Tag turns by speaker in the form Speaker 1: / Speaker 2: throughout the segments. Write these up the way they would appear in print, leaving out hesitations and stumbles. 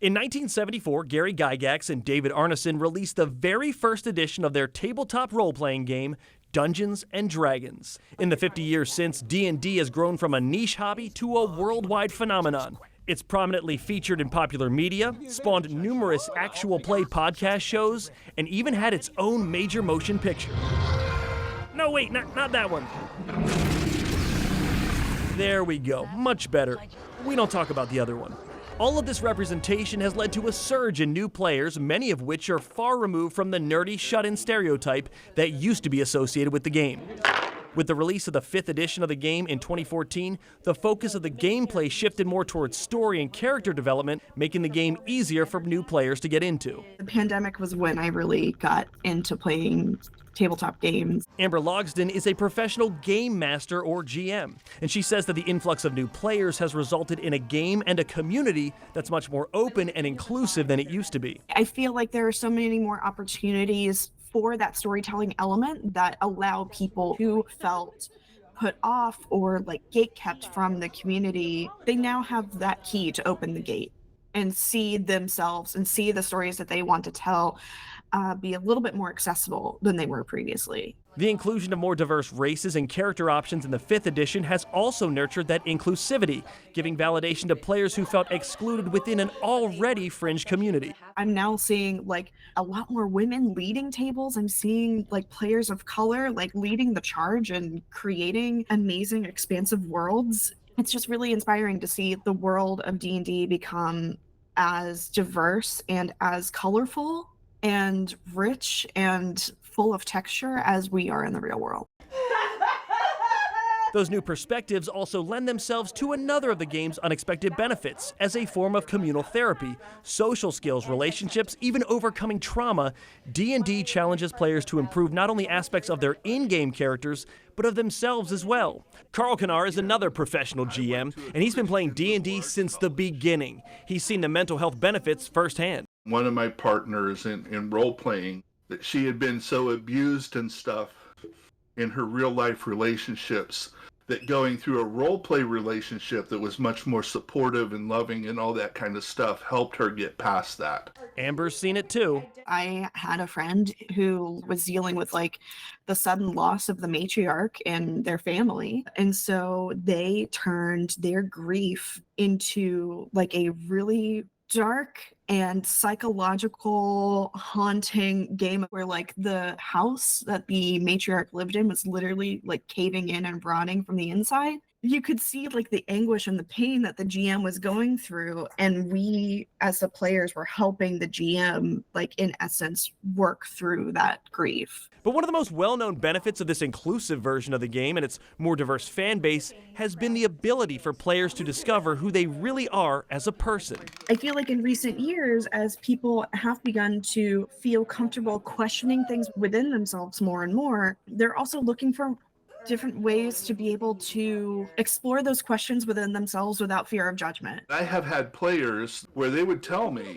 Speaker 1: In 1974, Gary Gygax and David Arneson released the very first edition of their tabletop role-playing game, Dungeons & Dragons. In the 50 years since, D&D has grown from a niche hobby to a worldwide phenomenon. It's prominently featured in popular media, spawned numerous actual play podcast shows, and even had its own major motion picture. No, wait, not that one. There we go, much better. We don't talk about the other one. All of this representation has led to a surge in new players, many of which are far removed from the nerdy shut-in stereotype that used to be associated with the game. With the release of the 5th edition of the game in 2014, the focus of the gameplay shifted more towards story and character development, making the game easier for new players to get into.
Speaker 2: The pandemic was when I really got into playing tabletop games.
Speaker 1: Amber Logsdon is a professional game master, or GM, and she says that the influx of new players has resulted in a game and a community that's much more open and inclusive than it used to be.
Speaker 2: I feel like there are so many more opportunities for that storytelling element that allow people who felt put off or like gatekept from the community. They now have that key to open the gate and see themselves and see the stories that they want to tell be a little bit more accessible than they were previously.
Speaker 1: The inclusion of more diverse races and character options in the 5th edition has also nurtured that inclusivity, giving validation to players who felt excluded within an already fringe community.
Speaker 2: I'm now seeing like a lot more women leading tables. I'm seeing like players of color like leading the charge and creating amazing, expansive worlds. It's just really inspiring to see the world of D&D become as diverse and as colorful and rich and full of texture as we are in the real world.
Speaker 1: Those new perspectives also lend themselves to another of the game's unexpected benefits as a form of communal therapy, social skills, relationships, even overcoming trauma. D&D challenges players to improve not only aspects of their in-game characters, but of themselves as well. Carl Kanar is another professional GM, and he's been playing D&D since the beginning. He's seen the mental health benefits firsthand.
Speaker 3: One of my partners in role-playing, that she had been so abused and stuff in her real-life relationships that going through a role-play relationship that was much more supportive and loving and all that kind of stuff helped her get past that.
Speaker 1: Amber's seen it too.
Speaker 2: I had a friend who was dealing with like the sudden loss of the matriarch in their family. And so they turned their grief into like a really dark and psychological haunting game where like the house that the matriarch lived in was literally like caving in and rotting from the inside. You could see like the anguish and the pain that the GM was going through, and we as the players were helping the GM like in essence work through that grief.
Speaker 1: But one of the most well-known benefits of this inclusive version of the game and its more diverse fan base has been the ability for players to discover who they really are as a person.
Speaker 2: I feel like in recent years, as people have begun to feel comfortable questioning things within themselves more and more, they're also looking for different ways to be able to explore those questions within themselves without fear of judgment.
Speaker 3: I have had players where they would tell me,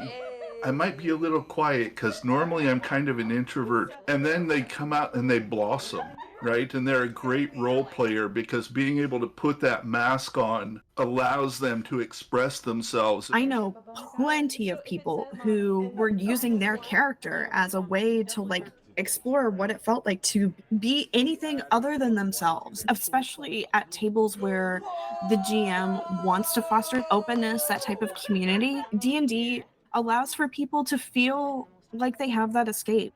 Speaker 3: I might be a little quiet because normally I'm kind of an introvert. And then they come out and they blossom, right? And they're a great role player because being able to put that mask on allows them to express themselves.
Speaker 2: I know plenty of people who were using their character as a way to like explore what it felt like to be anything other than themselves, especially at tables where the GM wants to foster openness, that type of community. D&D allows for people to feel like they have that escape.